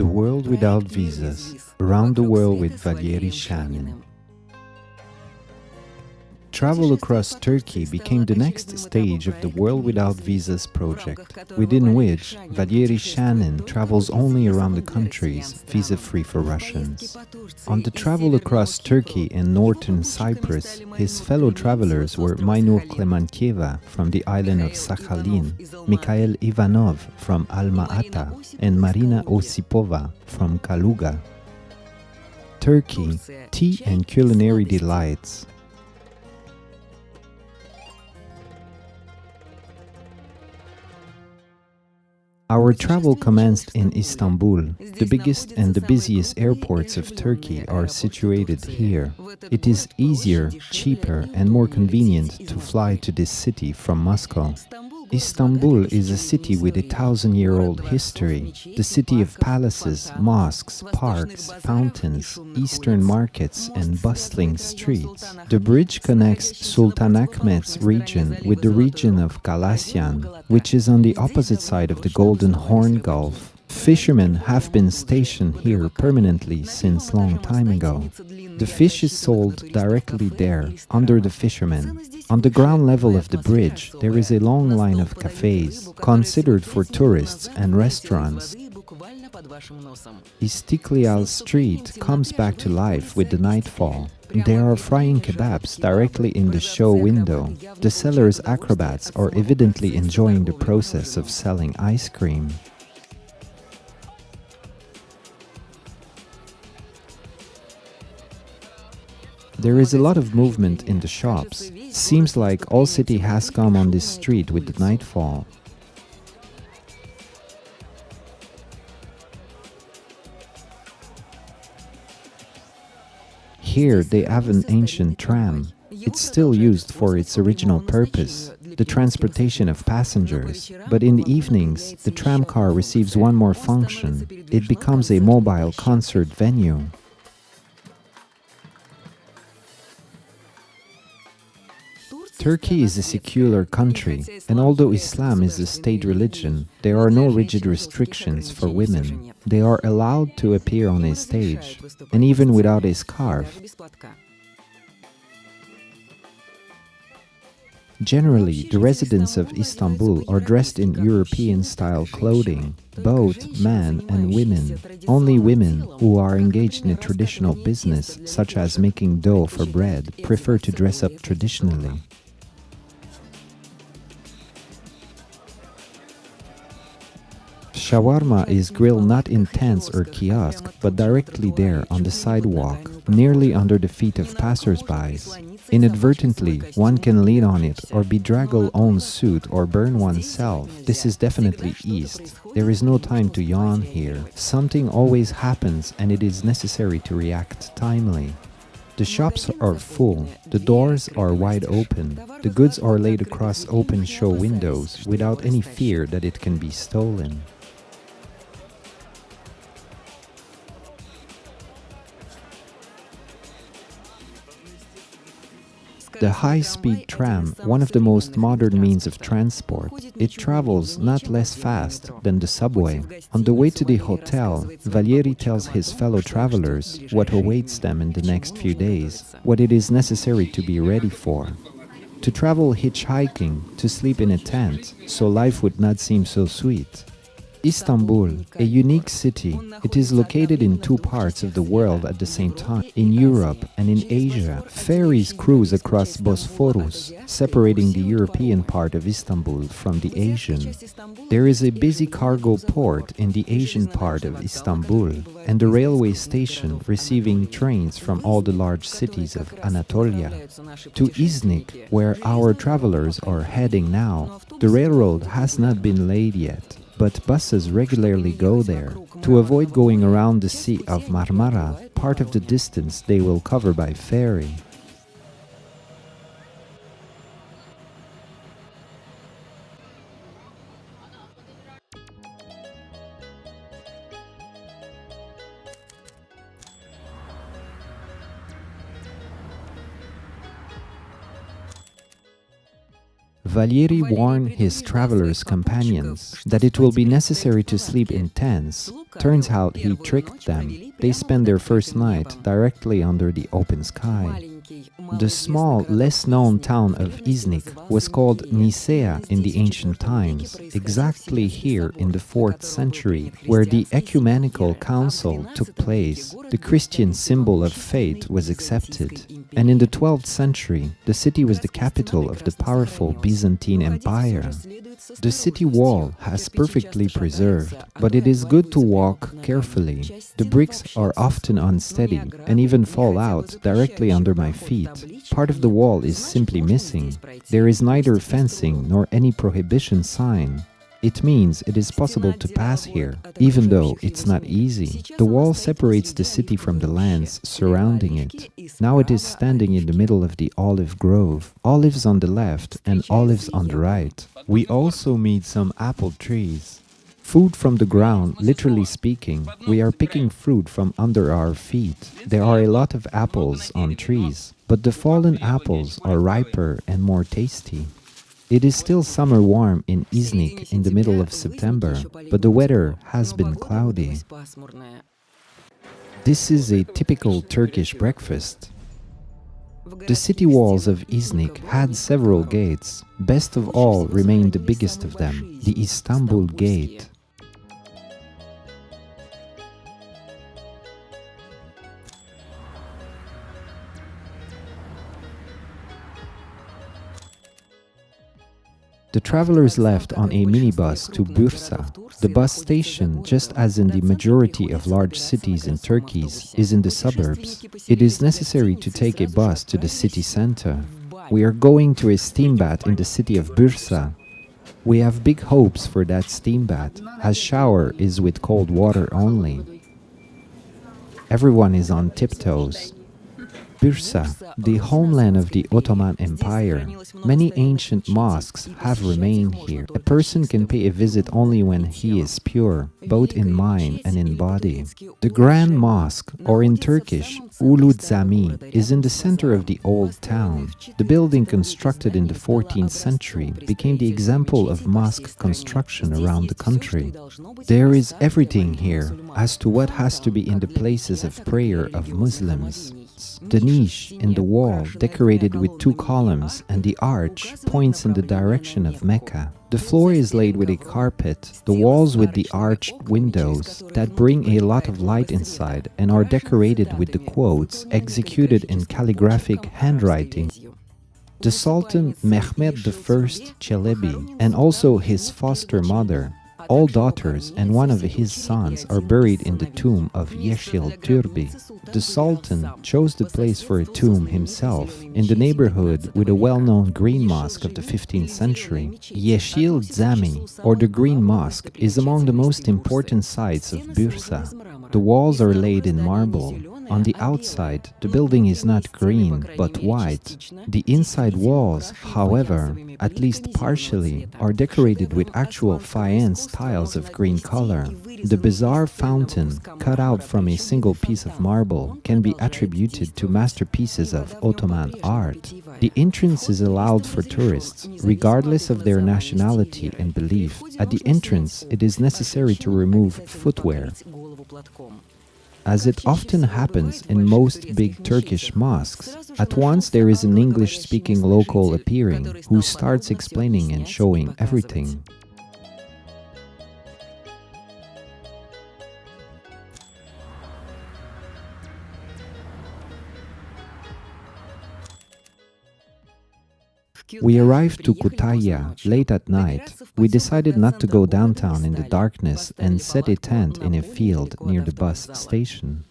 The World Without Visas, Around the World with Valery Shanin. Travel across Turkey became the next stage of the World Without Visas project, within which Valery Shanin travels only around the countries, visa-free for Russians. On the travel across Turkey and northern Cyprus, his fellow travelers were Mainur Klemantieva from the island of Sakhalin, Mikhail Ivanov from Alma-Ata, and Marina Osipova from Kaluga. Turkey, tea and culinary delights. Our travel commenced in Istanbul. The biggest and the busiest airports of Turkey are situated here. It is easier, cheaper, and more convenient to fly to this city from Moscow. Istanbul is a city with a 1,000-year-old history, the city of palaces, mosques, parks, fountains, eastern markets, and bustling streets. The bridge connects Sultanakhmet's region with the region of Galatian, which is on the opposite side of the Golden Horn Gulf. Fishermen have been stationed here permanently since long time ago. The fish is sold directly there, under the fishermen. On the ground level of the bridge, there is a long line of cafes, considered for tourists, and restaurants. Istiklyal Street comes back to life with the nightfall. There are frying kebabs directly in the show window. The sellers-acrobats are evidently enjoying the process of selling ice cream. There is a lot of movement in the shops. Seems like all city has come on this street with the nightfall. Here they have an ancient tram. It's still used for its original purpose, the transportation of passengers. But in the evenings, the tram car receives one more function. It becomes a mobile concert venue. Turkey is a secular country, and although Islam is the state religion, there are no rigid restrictions for women. They are allowed to appear on a stage, and even without a scarf. Generally, the residents of Istanbul are dressed in European-style clothing, both men and women. Only women who are engaged in a traditional business, such as making dough for bread, prefer to dress up traditionally. Shawarma is grilled not in tents or kiosks, but directly there on the sidewalk, nearly under the feet of passers-by. Inadvertently, one can lean on it or bedraggle one's suit or burn oneself. This is definitely East. There is no time to yawn here. Something always happens and it is necessary to react timely. The shops are full, the doors are wide open, the goods are laid across open show windows without any fear that it can be stolen. The high-speed tram, one of the most modern means of transport, it travels not less fast than the subway. On the way to the hotel, Valery tells his fellow travelers what awaits them in the next few days, what it is necessary to be ready for. To travel hitch-hiking, to sleep in a tent, so life would not seem so sweet. Istanbul, a unique city, it is located in two parts of the world at the same time, in Europe and in Asia. Ferries cruise across Bosphorus, separating the European part of Istanbul from the Asian. There is a busy cargo port in the Asian part of Istanbul, and a railway station receiving trains from all the large cities of Anatolia. To Iznik, where our travelers are heading now, the railroad has not been laid yet, but buses regularly go there. To avoid going around the Sea of Marmara, part of the distance they will cover by ferry. Valery warned his travelers' companions that it will be necessary to sleep in tents. Turns out he tricked them. They spent their first night directly under the open sky. The small, less-known town of Iznik was called Nicea in the ancient times, exactly here in the 4th century, where the ecumenical council took place. The Christian symbol of faith was accepted, and in the 12th century, the city was the capital of the powerful Byzantine Empire. The city wall has perfectly preserved, but it is good to walk carefully. The bricks are often unsteady and even fall out directly under my feet. Part of the wall is simply missing. There is neither fencing nor any prohibition sign. It means it is possible to pass here, even though it's not easy. The wall separates the city from the lands surrounding it. Now it is standing in the middle of the olive grove. Olives on the left and olives on the right. We also meet some apple trees. Food from the ground, literally speaking. We are picking fruit from under our feet. There are a lot of apples on trees, but the fallen apples are riper and more tasty. It is still summer warm in Iznik in the middle of September, but the weather has been cloudy. This is a typical Turkish breakfast. The city walls of Iznik had several gates. Best of all remained the biggest of them, the Istanbul Gate. The travelers left on a minibus to Bursa. The bus station, just as in the majority of large cities in Turkey, is in the suburbs. It is necessary to take a bus to the city center. We are going to a steam bath in the city of Bursa. We have big hopes for that steam bath, as shower is with cold water only. Everyone is on tiptoes. Bursa, the homeland of the Ottoman Empire. Many ancient mosques have remained here. A person can pay a visit only when he is pure, both in mind and in body. The Grand Mosque, or in Turkish, Ulu Cami, is in the center of the old town. The building constructed in the 14th century became the example of mosque construction around the country. There is everything here as to what has to be in the places of prayer of Muslims. The niche in the wall, decorated with 2 columns, and the arch points in the direction of Mecca. The floor is laid with a carpet, the walls with the arched windows that bring a lot of light inside and are decorated with the quotes executed in calligraphic handwriting. The Sultan Mehmed I Çelebi and also his foster mother, all daughters and one of his sons are buried in the tomb of Yeşil Türbe. The Sultan chose the place for a tomb himself in the neighborhood with a well-known green mosque of the 15th century. Yeşil Cami, or the Green Mosque, is among the most important sites of Bursa. The walls are laid in marble. On the outside, the building is not green, but white. The inside walls, however, at least partially, are decorated with actual faience tiles of green color. The bizarre fountain, cut out from a single piece of marble, can be attributed to masterpieces of Ottoman art. The entrance is allowed for tourists, regardless of their nationality and belief. At the entrance, it is necessary to remove footwear. As it often happens in most big Turkish mosques, at once there is an English-speaking local appearing who starts explaining and showing everything. We arrived to Kütahya late at night. We decided not to go downtown in the darkness and set a tent in a field near the bus station.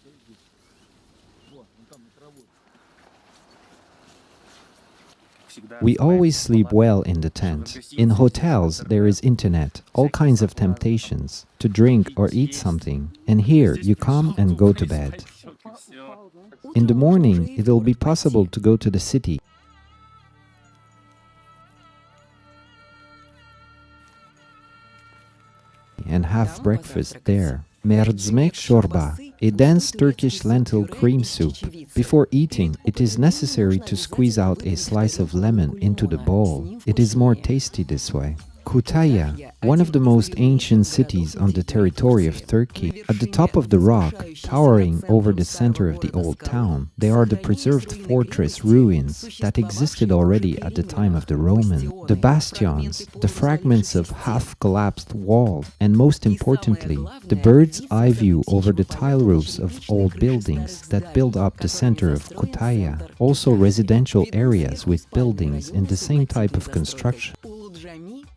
We always sleep well in the tent. In hotels, there is internet, all kinds of temptations, to drink or eat something, and here you come and go to bed. In the morning, it will be possible to go to the city and have breakfast there. Mercimek shorba, a dense Turkish lentil cream soup. Before eating, it is necessary to squeeze out a slice of lemon into the bowl. It is more tasty this way. Kütahya, one of the most ancient cities on the territory of Turkey. At the top of the rock, towering over the center of the old town, they are the preserved fortress ruins that existed already at the time of the Romans. The bastions, the fragments of half-collapsed walls, and most importantly, the bird's eye view over the tile roofs of old buildings that build up the center of Kütahya. Also residential areas with buildings in the same type of construction.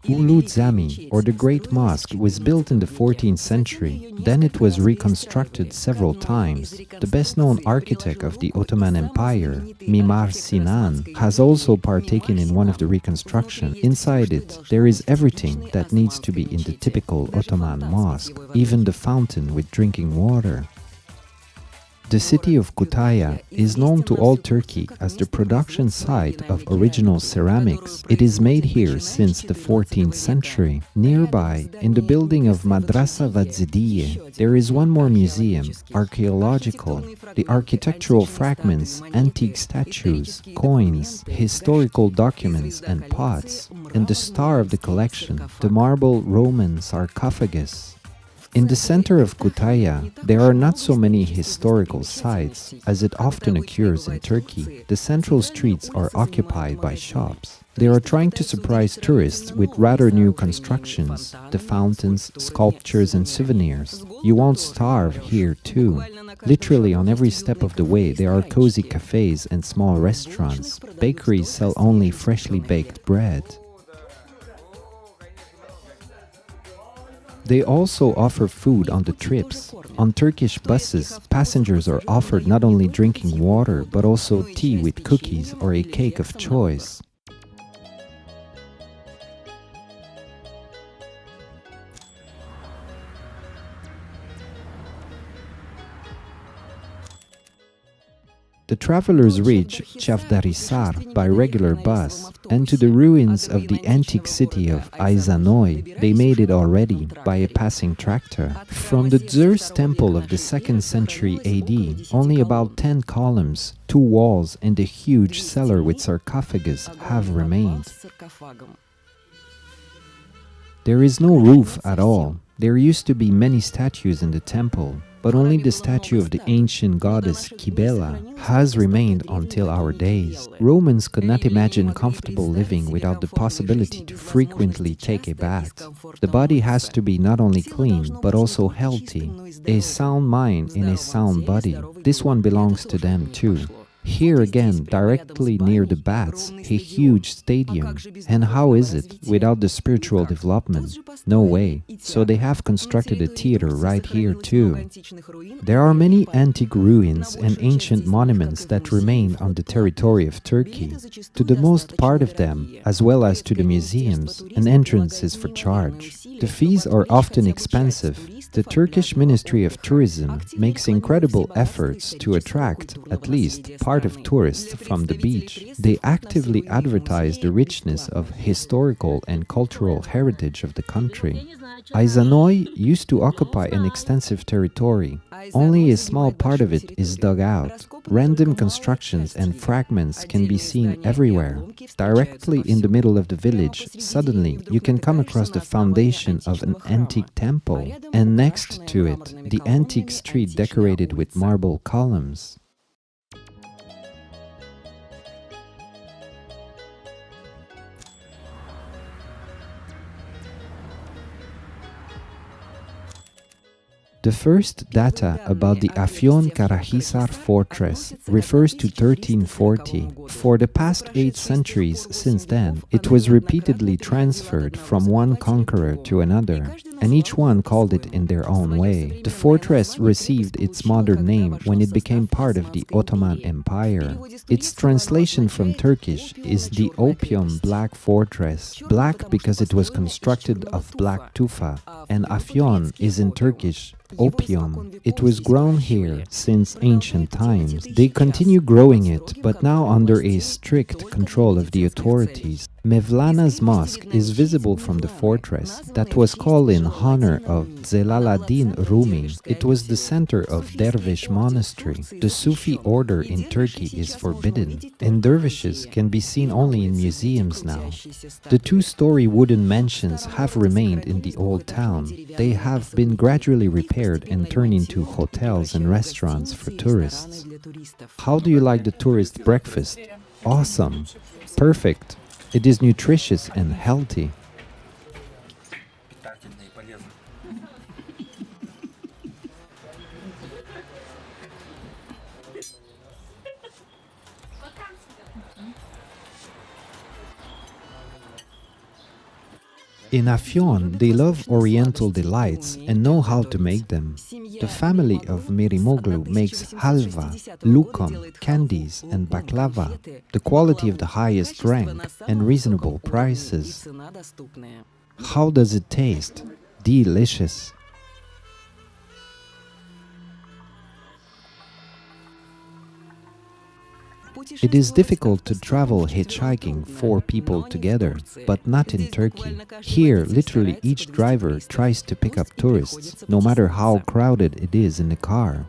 Ulu Cami, or the Great Mosque, was built in the 14th century. Then it was reconstructed several times. The best-known architect of the Ottoman Empire, Mimar Sinan, has also partaken in one of the reconstruction. Inside it, there is everything that needs to be in the typical Ottoman mosque, even the fountain with drinking water. The city of Kütahya is known to all Turkey as the production site of original ceramics. It is made here since the 14th century. Nearby, in the building of Madrasa Vadzidiye, there is one more museum, archaeological. The architectural fragments, antique statues, coins, historical documents and pots, and the star of the collection, the marble Roman sarcophagus. In the center of Kütahya, there are not so many historical sites, as it often occurs in Turkey. The central streets are occupied by shops. They are trying to surprise tourists with rather new constructions, the fountains, sculptures and souvenirs. You won't starve here too. Literally on every step of the way there are cozy cafes and small restaurants. Bakeries sell only freshly baked bread. They also offer food on the trips. On Turkish buses, passengers are offered not only drinking water, but also tea with cookies or a cake of choice. The travelers reach Çavdarhisar by regular bus, and to the ruins of the antique city of Ayzanoy, they made it already by a passing tractor. From the Zeus temple of the 2nd century AD, only about 10 columns, 2 walls and a huge cellar with sarcophagus have remained. There is no roof at all. There used to be many statues in the temple, but only the statue of the ancient goddess Kibela has remained until our days. Romans could not imagine comfortable living without the possibility to frequently take a bath. The body has to be not only clean, but also healthy. A sound mind in a sound body. This one belongs to them too. Here again, directly near the baths, a huge stadium. And how is it without the spiritual development? No way. So they have constructed a theater right here too. There are many antique ruins and ancient monuments that remain on the territory of Turkey. To the most part of them, as well as to the museums, an entrance is for charge. The fees are often expensive. The Turkish Ministry of Tourism makes incredible efforts to attract, at least, part of tourists from the beach. They actively advertise the richness of historical and cultural heritage of the country. Ayzanoy used to occupy an extensive territory. Only a small part of it is dug out. Random constructions and fragments can be seen everywhere. Directly in the middle of the village, suddenly you can come across the foundation of an antique temple, and next to it, the antique street decorated with marble columns. The first data about the Afyon-Karahisar fortress refers to 1340. For the past 8 centuries since then, it was repeatedly transferred from one conqueror to another, and each one called it in their own way. The fortress received its modern name when it became part of the Ottoman Empire. Its translation from Turkish is the Opium Black Fortress, black because it was constructed of black tufa, and Afyon is in Turkish opium. It was grown here since ancient times. They continue growing it, but now under a strict control of the authorities. Mevlana's mosque is visible from the fortress that was called in honor of Zelal-ad-Din Rumi. It was the center of Dervish monastery. The Sufi order in Turkey is forbidden, and dervishes can be seen only in museums now. The two-story wooden mansions have remained in the old town. They have been gradually repaired and turned into hotels and restaurants for tourists. How do you like the tourist breakfast? Awesome! Perfect! It is nutritious and healthy. In Afyon, they love Oriental delights and know how to make them. The family of Mirimoglu makes halva, lukum, candies and baklava, the quality of the highest rank and reasonable prices. How does it taste? Delicious! It is difficult to travel hitchhiking 4 people together, but not in Turkey. Here, literally each driver tries to pick up tourists, no matter how crowded it is in the car.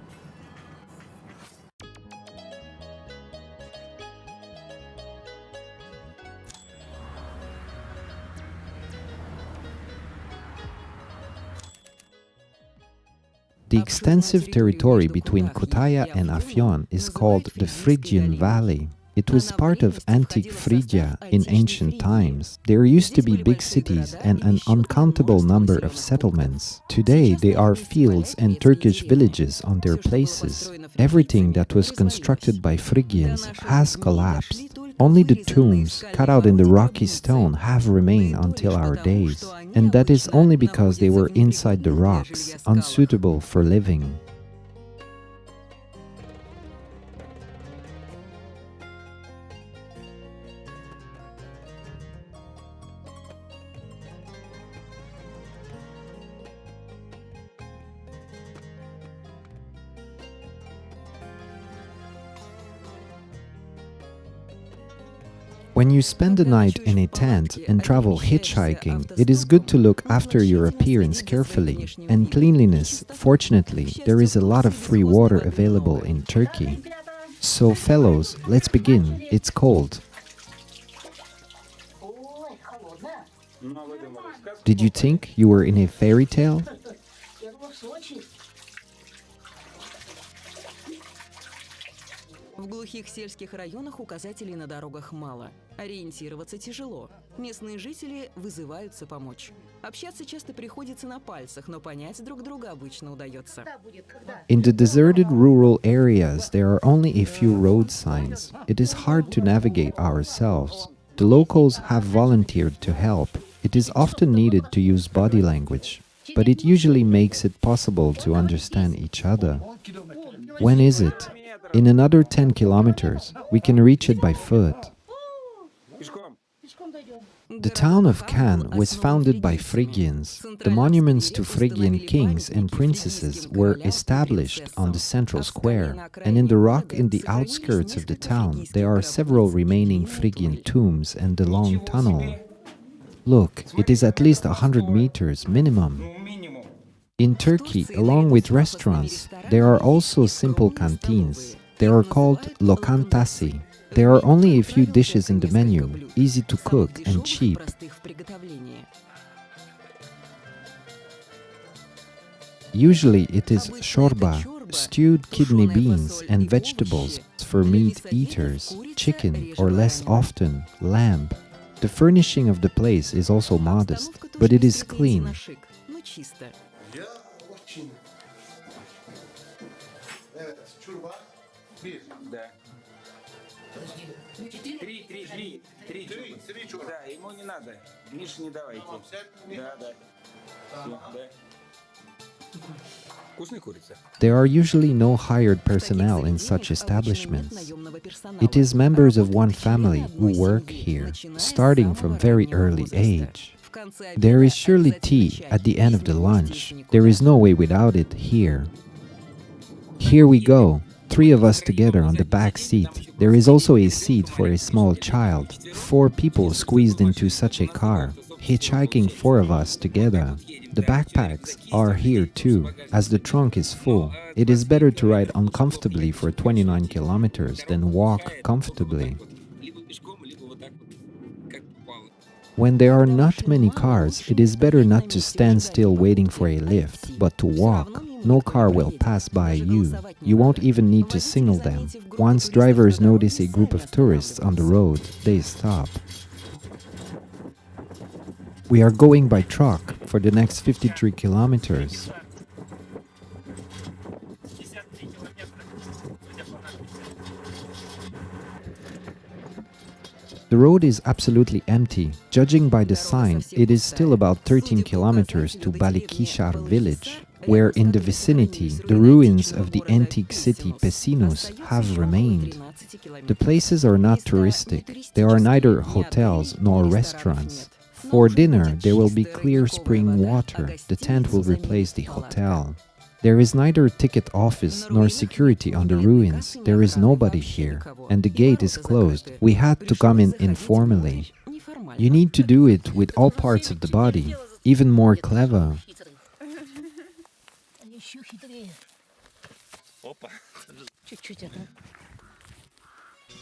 The extensive territory between Kütahya and Afyon is called the Phrygian Valley. It was part of antique Phrygia in ancient times. There used to be big cities and an uncountable number of settlements. Today they are fields and Turkish villages on their places. Everything that was constructed by Phrygians has collapsed. Only the tombs, cut out in the rocky stone, have remained until our days. And that is only because they were inside the rocks, unsuitable for living. When you spend the night in a tent and travel hitchhiking, it is good to look after your appearance carefully. And cleanliness, fortunately, there is a lot of free water available in Turkey. So fellows, let's begin. It's cold. Did you think you were in a fairy tale? В глухих сельских районах указателей на дорогах мало. Ориентироваться тяжело. Местные жители вызываются помочь. Общаться часто приходится на пальцах, но понять друг друга обычно удается. In the deserted rural areas, there are only a few road signs. It is hard to navigate ourselves. The locals have volunteered to help. It is often needed to use body language, but it usually makes it possible to understand each other. When is it? In another 10 kilometers, we can reach it by foot. The town of Can was founded by Phrygians. The monuments to Phrygian kings and princesses were established on the central square, and in the rock in the outskirts of the town there are several remaining Phrygian tombs and the long tunnel. Look, it is at least 100 meters minimum. In Turkey, along with restaurants, there are also simple canteens. They are called lokantasi. There are only a few dishes in the menu, easy to cook and cheap. Usually it is shorba, stewed kidney beans and vegetables for meat eaters, chicken or less often, lamb. The furnishing of the place is also modest, but it is clean. There are usually no hired personnel in such establishments. It is members of one family who work here, starting from very early age. There is surely tea at the end of the lunch. There is no way without it here. Here we go, 3 of us together on the back seat. There is also a seat for a small child. 4 people squeezed into such a car. Hitchhiking 4 of us together. The backpacks are here too, as the trunk is full. It is better to ride uncomfortably for 29 kilometers than walk comfortably. When there are not many cars, it is better not to stand still waiting for a lift, but to walk. No car will pass by you. You won't even need to signal them. Once drivers notice a group of tourists on the road, they stop. We are going by truck for the next 53 kilometers. The road is absolutely empty. Judging by the sign, it is still about 13 kilometers to Balikishar village, where in the vicinity the ruins of the antique city Pesinus have remained. The places are not touristic. There are neither hotels nor restaurants. For dinner, there will be clear spring water. The tent will replace the hotel. There is neither ticket office nor security on the ruins. There is nobody here, and the gate is closed. We had to come in informally. You need to do it with all parts of the body. Even more clever.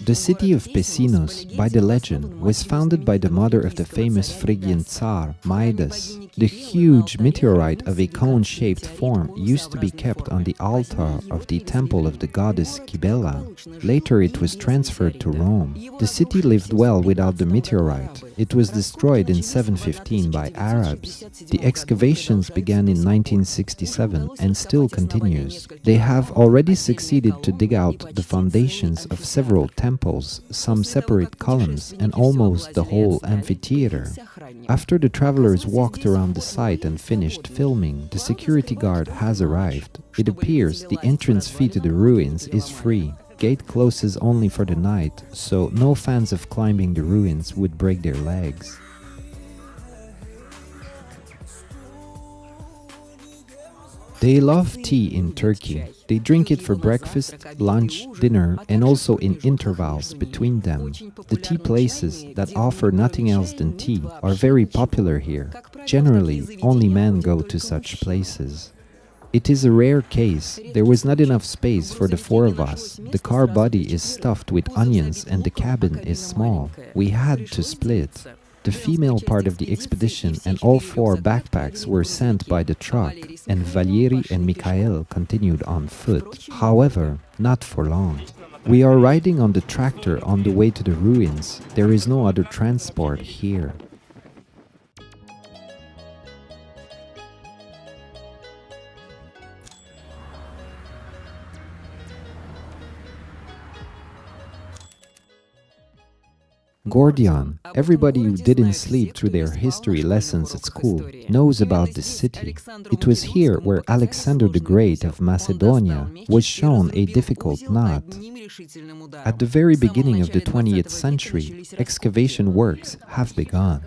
The city of Pesinus, by the legend, was founded by the mother of the famous Phrygian Tsar, Midas. The huge meteorite of a cone-shaped form used to be kept on the altar of the temple of the goddess Cybele. Later it was transferred to Rome. The city lived well without the meteorite. It was destroyed in 715 by Arabs. The excavations began in 1967 and still continues. They have already succeeded to dig out the foundations of several temples, some separate columns, and almost the whole amphitheater. After the travelers walked around the site and finished filming, the security guard has arrived. It appears the entrance fee to the ruins is free. Gate closes only for the night, so no fans of climbing the ruins would break their legs. They love tea in Turkey. They drink it for breakfast, lunch, dinner, and also in intervals between them. The tea places that offer nothing else than tea are very popular here. Generally, only men go to such places. It is a rare case. There was not enough space for the 4 of us. The car body is stuffed with onions and the cabin is small. We had to split. The female part of the expedition and all 4 backpacks were sent by the truck, and Valery and Mikhail continued on foot. However, not for long. We are riding on the tractor on the way to the ruins. There is no other transport here. Gordion. Everybody who didn't sleep through their history lessons at school knows about this city. It was here where Alexander the Great of Macedonia was shown a difficult knot. At the very beginning of the 20th century, excavation works have begun.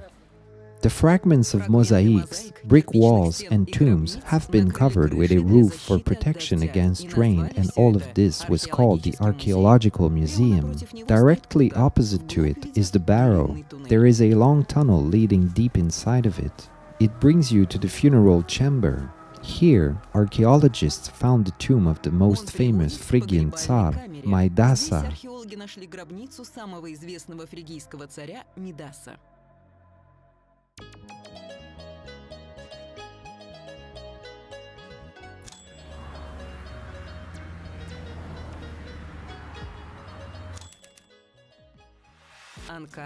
The fragments of mosaics, brick walls and tombs have been covered with a roof for protection against rain, and all of this was called the Archaeological Museum. Directly opposite to it is the barrow. There is a long tunnel leading deep inside of it. It brings you to the funeral chamber. Here, archaeologists found the tomb of the most famous Phrygian Tsar, Midasa.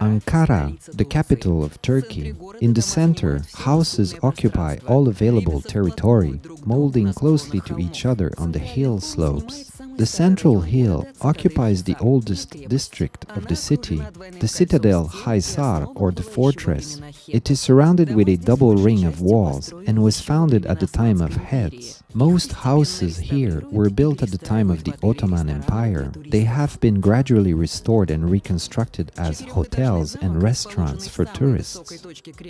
Ankara, the capital of Turkey. In the center, houses occupy all available territory, molding closely to each other on the hill slopes. The central hill occupies the oldest district of the city, the citadel Haysar, or the fortress. It is surrounded with a double ring of walls and was founded at the time of Heads. Most houses here were built at the time of the Ottoman Empire. They have been gradually restored and reconstructed as hotels and restaurants for tourists.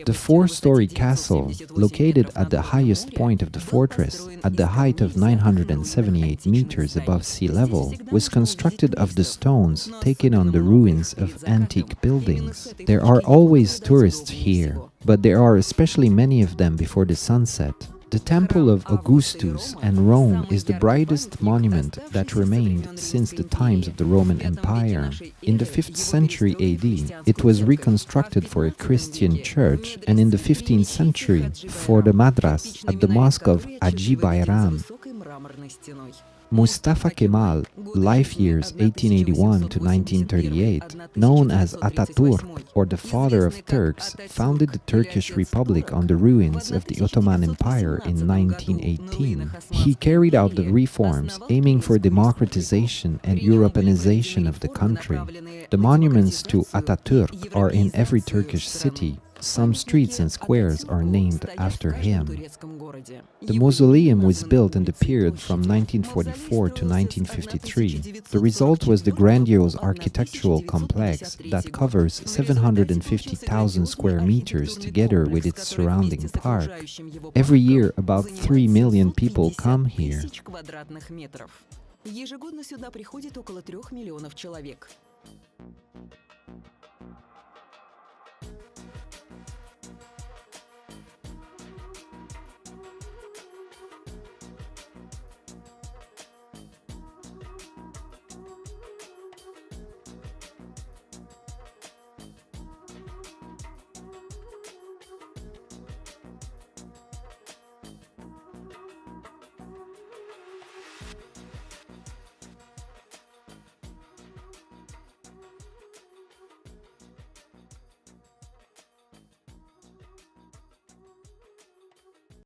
The four-story castle, located at the highest point of the fortress, at the height of 978 meters above sea level, was constructed of the stones taken on the ruins of antique buildings. There are always tourists here, but there are especially many of them before the sunset. The Temple of Augustus and Rome is the brightest monument that remained since the times of the Roman Empire. In the 5th century AD, it was reconstructed for a Christian church, and in the 15th century for the madras at the mosque of Haji Bayram. Mustafa Kemal, life years 1881 to 1938, known as Ataturk, or the father of Turks, founded the Turkish Republic on the ruins of the Ottoman Empire in 1918. He carried out the reforms aiming for democratization and Europeanization of the country. The monuments to Ataturk are in every Turkish city. Some streets and squares are named after him. The mausoleum was built in the period from 1944 to 1953. The result was the grandiose architectural complex that covers 750,000 square meters together with its surrounding park. Every year, about 3 million people come here. Ежегодно сюда приходит около 3 миллионов человек.